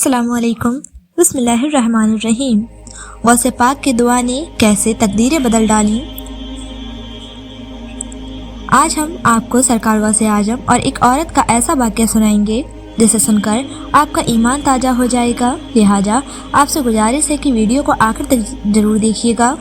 السلام علیکم۔ بسم اللہ الرحمن الرحیم۔ غوث پاک کی دعا نے کیسے تقدیریں بدل ڈالیں۔ آج ہم آپ کو سرکار غوث اعظم اور ایک عورت کا ایسا واقعہ سنائیں گے جسے سن کر آپ کا ایمان تازہ ہو جائے گا، لہٰذا آپ سے گزارش ہے کہ ویڈیو کو آخر تک ضرور دیکھیے گا۔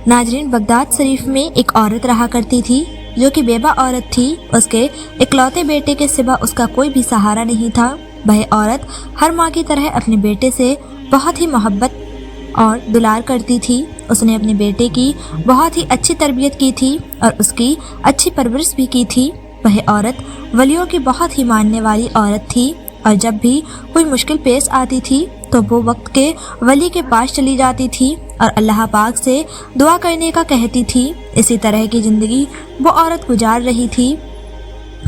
ناظرین، بغداد شریف میں ایک عورت رہا کرتی تھی جو کہ بیوہ عورت تھی۔ اس کے اکلوتے بیٹے کے سوا اس کا کوئی بھی سہارا نہیں تھا۔ وہ عورت ہر ماں کی طرح اپنے بیٹے سے بہت ہی محبت اور دلار کرتی تھی۔ اس نے اپنے بیٹے کی بہت ہی اچھی تربیت کی تھی اور اس کی اچھی پرورش بھی کی تھی۔ وہ عورت ولیوں کی بہت ہی ماننے والی عورت تھی اور جب بھی کوئی مشکل پیش آتی تھی تو وہ وقت کے ولی کے پاس چلی جاتی تھی اور اللہ پاک سے دعا کرنے کا کہتی تھی۔ اسی طرح کی زندگی وہ عورت گزار رہی تھی۔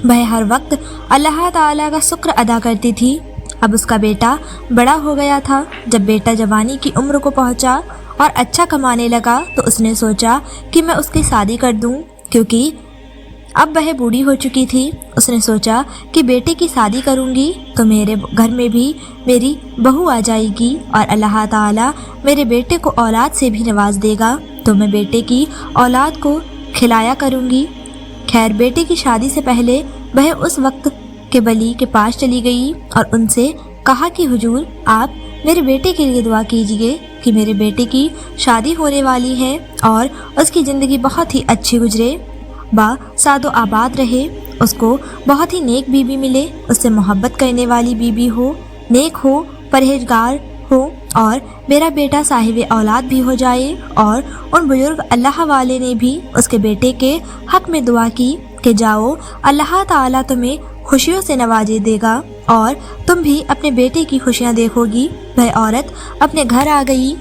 وہ ہر وقت اللہ تعالیٰ کا شکر ادا کرتی تھی۔ اب اس کا بیٹا بڑا ہو گیا تھا۔ جب بیٹا جوانی کی عمر کو پہنچا اور اچھا کمانے لگا تو اس نے سوچا کہ میں اس کی شادی کر دوں، کیونکہ اب وہ بوڑھی ہو چکی تھی۔ اس نے سوچا کہ بیٹے کی شادی کروں گی تو میرے گھر میں بھی میری بہو آ جائے گی اور اللہ تعالیٰ میرے بیٹے کو اولاد سے بھی نواز دے گا تو میں بیٹے کی اولاد کو کھلایا کروں گی۔ خیر، بیٹے کی شادی سے پہلے وہ اس وقت کے ولی کے پاس چلی گئی اور ان سے کہا کہ حضور، آپ میرے بیٹے کے لیے دعا کیجیے کہ میرے بیٹے کی شادی ہونے والی ہے اور اس کی زندگی بہت ہی اچھی گزرے، سعد و آباد رہے، اس کو بہت ہی نیک بیوی ملے، اس سے محبت کرنے والی بیوی ہو، نیک ہو، پرہیزگار ہو اور میرا بیٹا صاحب اولاد بھی ہو جائے۔ اور ان بزرگ اللہ والے نے بھی اس کے بیٹے کے حق میں دعا کی کہ جاؤ، اللہ تعالیٰ تمہیں خوشیوں سے نوازے دے گا اور تم بھی اپنے بیٹے کی خوشیاں دیکھو گی۔ وہ عورت اپنے گھر آ گئی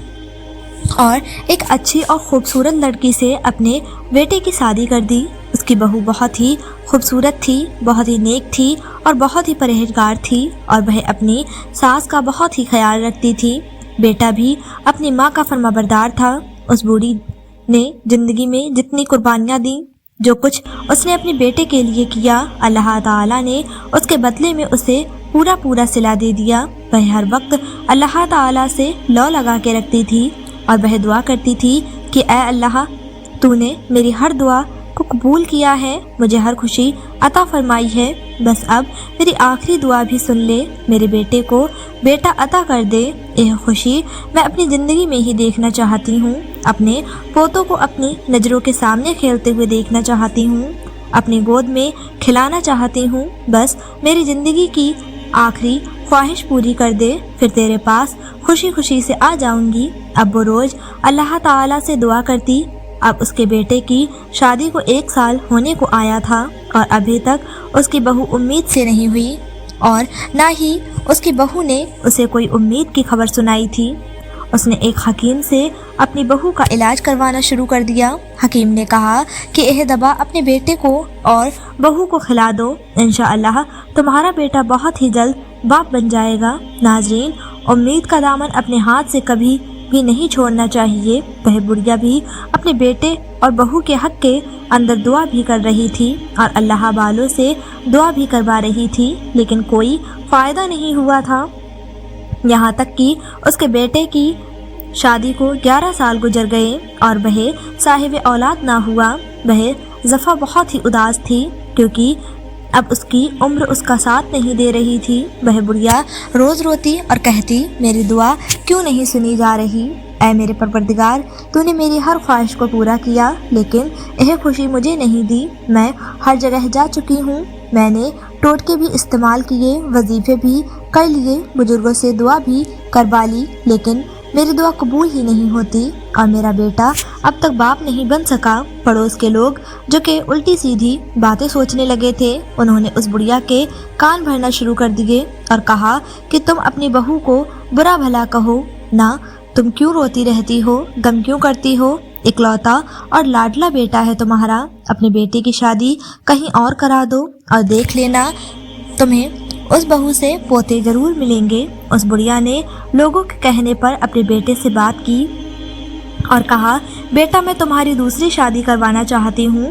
اور ایک اچھی اور خوبصورت لڑکی سے اپنے بیٹے کی شادی کر دی۔ اس کی بہو بہت ہی خوبصورت تھی، بہت ہی نیک تھی اور بہت ہی پرہیزگار تھی اور وہ اپنی ساس کا بہت ہی خیال رکھتی تھی۔ بیٹا بھی اپنی ماں کا فرمانبردار تھا۔ اس بوڑھی نے زندگی میں جتنی قربانیاں دیں، جو کچھ اس نے اپنے بیٹے کے لیے کیا، اللہ تعالیٰ نے اس کے بدلے میں اسے پورا صلہ دے دیا۔ وہ ہر وقت اللہ تعالیٰ سے لو لگا کے رکھتی تھی اور وہ دعا کرتی تھی کہ اے اللہ، تو نے میری ہر دعا کو قبول کیا ہے، مجھے ہر خوشی عطا فرمائی ہے، بس اب میری آخری دعا بھی سن لے، میرے بیٹے کو بیٹا عطا کر دے۔ یہ خوشی میں اپنی زندگی میں ہی دیکھنا چاہتی ہوں، اپنے پوتوں کو اپنی نظروں کے سامنے کھیلتے ہوئے دیکھنا چاہتی ہوں، اپنی گود میں کھلانا چاہتی ہوں، بس میری زندگی کی آخری خواہش پوری کر دے، پھر تیرے پاس خوشی خوشی سے آ جاؤں گی۔ اب وہ روز اللہ تعالیٰ سے دعا کرتی۔ اب اس کے بیٹے کی شادی کو 1 سال ہونے کو آیا تھا اور ابھی تک اس کی بہو امید سے نہیں ہوئی اور نہ ہی اس کی بہو نے اسے کوئی امید کی خبر سنائی تھی۔ اس نے ایک حکیم سے اپنی بہو کا علاج کروانا شروع کر دیا۔ حکیم نے کہا کہ یہ دوا اپنے بیٹے کو اور بہو کو کھلا دو، انشاءاللہ تمہارا بیٹا بہت ہی جلد باپ بن جائے گا۔ ناظرین، امید کا دامن اپنے ہاتھ سے کبھی بھی نہیں چھوڑنا چاہیے۔ وہ بڑھیا بھی اپنے بیٹے اور بہو کے حق کے اندر دعا بھی کر رہی تھی اور اللہ والوں سے دعا بھی کروا رہی تھی، لیکن کوئی فائدہ نہیں ہوا تھا، یہاں تک کہ اس کے بیٹے کی شادی کو 11 سال گزر گئے اور وہ صاحب اولاد نہ ہوا۔ وہ زفا بہت ہی اداس تھی کیونکہ اب اس کی عمر اس کا ساتھ نہیں دے رہی تھی۔ وہ بڑھیا روز روتی اور کہتی، میری دعا کیوں نہیں سنی جا رہی؟ اے میرے پروردگار، تو نے میری ہر خواہش کو پورا کیا لیکن یہ خوشی مجھے نہیں دی۔ میں ہر جگہ جا چکی ہوں، میں نے ٹوٹکے بھی استعمال کیے، وظیفے بھی کر لیے، بزرگوں سے دعا بھی کروا لی، لیکن میری دعا قبول ہی نہیں ہوتی اور میرا بیٹا اب تک باپ نہیں بن سکا۔ پڑوس کے لوگ جو کہ الٹی سیدھی باتیں سوچنے لگے تھے، انہوں نے اس بڑھیا کے کان بھرنا شروع کر دیے اور کہا کہ تم اپنی بہو کو برا بھلا کہو نہ، تم کیوں روتی رہتی ہو، غم کیوں کرتی ہو؟ اکلوتا اور لاڈلا بیٹا ہے تمہارا، اپنے بیٹے کی شادی کہیں اور کرا دو اور دیکھ لینا، تمہیں اس بہو سے پوتے ضرور ملیں گے۔ اس بڑھیا نے لوگوں کے کہنے پر اپنے بیٹے سے بات کی اور کہا، بیٹا میں تمہاری دوسری شادی کروانا چاہتی ہوں،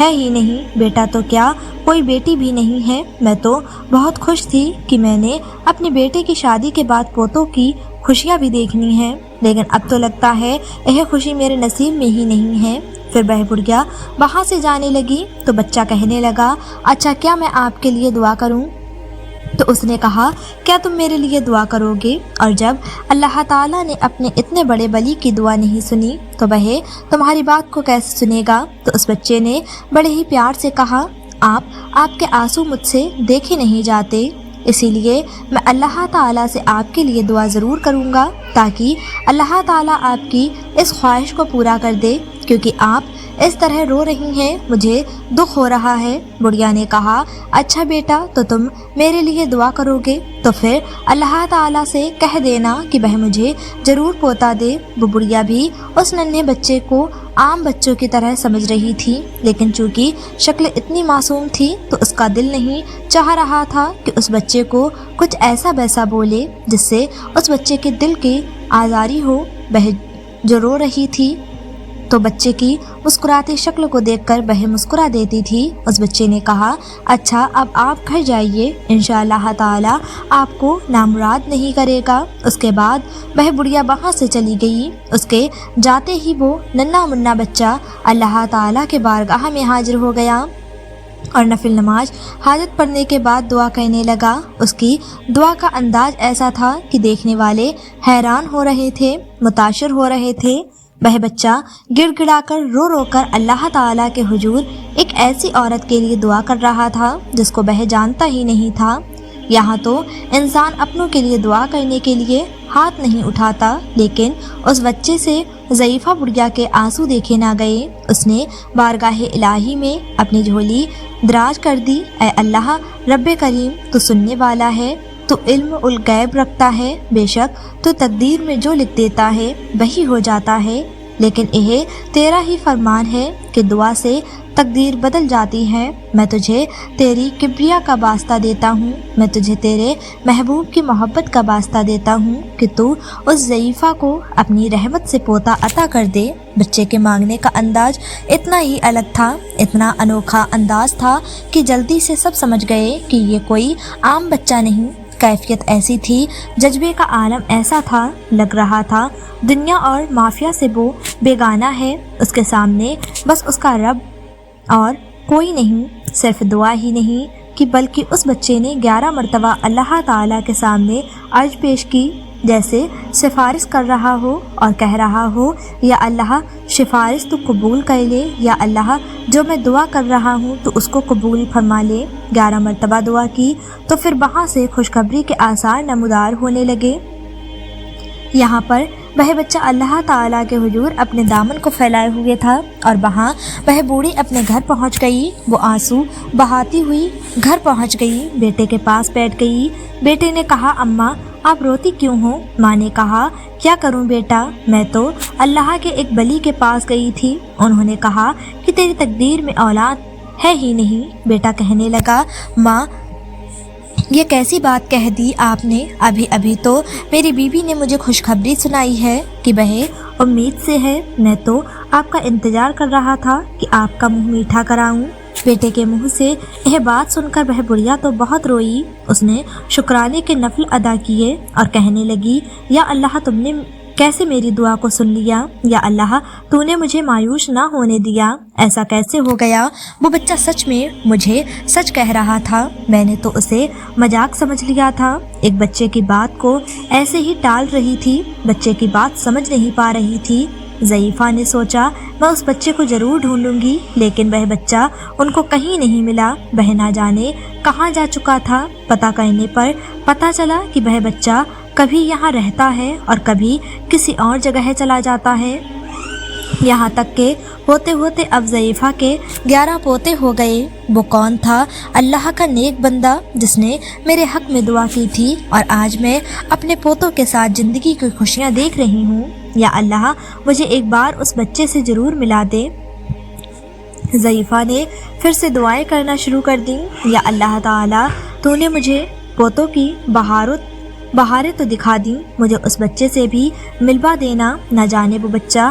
ہے ہی نہیں، بیٹا تو کیا کوئی بیٹی بھی نہیں ہے۔ میں تو بہت خوش تھی کہ میں نے اپنے بیٹے کی شادی کے بعد پوتوں کی خوشیاں بھی دیکھنی ہیں، لیکن اب تو لگتا ہے یہ خوشی میرے نصیب میں ہی نہیں ہے۔ پھر بہہ بڑھیا وہاں سے جانے لگی تو بچہ کہنے لگا، اچھا کیا میں آپ کے لیے دعا کروں؟ تو اس نے کہا، کیا تم میرے لیے دعا کرو گے؟ اور جب اللہ تعالیٰ نے اپنے اتنے بڑے ولی کی دعا نہیں سنی تو وہ تمہاری بات کو کیسے سنے گا؟ تو اس بچے نے بڑے ہی پیار سے کہا، آپ کے آنسو مجھ سے دیکھے نہیں جاتے، اسی لیے میں اللہ تعالیٰ سے آپ کے لیے دعا ضرور کروں گا تاکہ اللہ تعالیٰ آپ کی اس خواہش کو پورا کر دے، کیونکہ آپ اس طرح رو رہی ہیں مجھے دکھ ہو رہا ہے۔ بڑھیا نے کہا، اچھا بیٹا تو تم میرے لیے دعا کرو گے تو پھر اللہ تعالیٰ سے کہہ دینا کہ وہ مجھے ضرور پوتا دے۔ وہ بڑھیا بھی اس ننھے بچے کو عام بچوں کی طرح سمجھ رہی تھی، لیکن چونکہ شکل اتنی معصوم تھی تو اس کا دل نہیں چاہ رہا تھا کہ اس بچے کو کچھ ایسا ویسا بولے جس سے اس بچے کے دل کی آزاری ہو۔ وہ جو رو رہی تھی تو بچے کی مسکراتی شکل کو دیکھ کر وہ مسکرا دیتی تھی۔ اس بچے نے کہا، اچھا اب آپ گھر جائیے، انشاءاللہ تعالی آپ کو نامراد نہیں کرے گا۔ اس کے بعد وہ بڑھیا وہاں سے چلی گئی۔ اس کے جاتے ہی وہ ننھا منا بچہ اللہ تعالیٰ کے بارگاہ میں حاضر ہو گیا اور نفل نماز حاجت پڑھنے کے بعد دعا کہنے لگا۔ اس کی دعا کا انداز ایسا تھا کہ دیکھنے والے حیران ہو رہے تھے، متاثر ہو رہے تھے۔ وہ بچہ گڑ گڑا کر رو رو کر اللہ تعالیٰ کے حضور ایک ایسی عورت کے لیے دعا کر رہا تھا جس کو وہ جانتا ہی نہیں تھا۔ یہاں تو انسان اپنوں کے لیے دعا کرنے کے لیے ہاتھ نہیں اٹھاتا، لیکن اس بچے سے ضعیفہ بڑھیا کے آنسو دیکھے نہ گئے۔ اس نے بارگاہ الہی میں اپنی جھولی دراز کر دی، اے اللہ رب کریم، تو سننے والا ہے، تو علم الغیب رکھتا ہے، بے شک تو تقدیر میں جو لکھ دیتا ہے وہی ہو جاتا ہے، لیکن یہ تیرا ہی فرمان ہے کہ دعا سے تقدیر بدل جاتی ہے۔ میں تجھے تیری کبریا کا واسطہ دیتا ہوں، میں تجھے تیرے محبوب کی محبت کا واسطہ دیتا ہوں کہ تو اس ضعیفہ کو اپنی رحمت سے پوتا عطا کر دے۔ بچے کے مانگنے کا انداز اتنا ہی الگ تھا، اتنا انوکھا انداز تھا کہ جلدی سے سب سمجھ گئے کہ یہ کوئی عام بچہ نہیں۔ کیفیت ایسی تھی، جذبے کا عالم ایسا تھا، لگ رہا تھا دنیا اور مافیا سے وہ بیگانہ ہے، اس کے سامنے بس اس کا رب اور کوئی نہیں۔ صرف دعا ہی نہیں کہ بلکہ اس بچے نے 11 مرتبہ اللہ تعالیٰ کے سامنے عرض پیش کی، جیسے سفارش کر رہا ہو اور کہہ رہا ہو، یا اللہ سفارش تو قبول کر لے، یا اللہ جو میں دعا کر رہا ہوں تو اس کو قبول فرما لے۔ 11 مرتبہ دعا کی تو پھر وہاں سے خوشخبری کے آثار نمودار ہونے لگے۔ یہاں پر وہ بچہ اللہ تعالیٰ کے حضور اپنے دامن کو پھیلائے ہوئے تھا، اور وہاں وہ بوڑھی اپنے گھر پہنچ گئی۔ وہ آنسو بہاتی ہوئی گھر پہنچ گئی، بیٹے کے پاس بیٹھ گئی۔ بیٹے نے کہا، اماں آپ روتی کیوں ہو؟ ماں نے کہا، کیا کروں بیٹا، میں تو اللہ کے ایک ولی کے پاس گئی تھی، انہوں نے کہا کہ تیری تقدیر میں اولاد ہے ہی نہیں۔ بیٹا کہنے لگا، ماں یہ کیسی بات کہہ دی آپ نے؟ ابھی تو میری بیوی نے مجھے خوشخبری سنائی ہے کہ وہ امید سے ہے، میں تو آپ کا انتظار کر رہا تھا کہ آپ کا منہ میٹھا کراؤں۔ بیٹے کے منہ سے یہ بات سن کر وہ بڑھیا تو بہت روئی۔ اس نے شکرانے کے نفل ادا کیے اور کہنے لگی، یا اللہ تم نے کیسے میری دعا کو سن لیا، یا اللہ تو نے مجھے مایوس نہ ہونے دیا، ایسا کیسے ہو گیا؟ وہ بچہ سچ میں مجھے سچ کہہ رہا تھا، میں نے تو اسے مذاق سمجھ لیا تھا۔ ایک بچے کی بات کو ایسے ہی ٹال رہی تھی، بچے کی بات سمجھ نہیں پا رہی تھی۔ ضعیفہ نے سوچا، میں اس بچے کو ضرور ڈھونڈوں گی، لیکن وہ بچہ ان کو کہیں نہیں ملا، وہ نہ جانے کہاں جا چکا تھا۔ پتہ کرنے پر پتہ چلا کہ وہ بچہ کبھی یہاں رہتا ہے اور کبھی کسی اور جگہ چلا جاتا ہے، یہاں تک کہ ہوتے ہوتے اب ضعیفہ کے 11 پوتے ہو گئے۔ وہ کون تھا؟ اللہ کا نیک بندہ جس نے میرے حق میں دعا کی تھی، اور آج میں اپنے پوتوں کے ساتھ زندگی کی خوشیاں دیکھ رہی ہوں۔ یا اللہ مجھے ایک بار اس بچے سے ضرور ملا دے۔ ضعیفہ نے پھر سے دعائیں کرنا شروع کر دیں، یا اللہ تعالیٰ تو نے مجھے پوتوں کی بہاریں تو دکھا دیں، مجھے اس بچے سے بھی ملوا دینا، نہ جانے وہ بچہ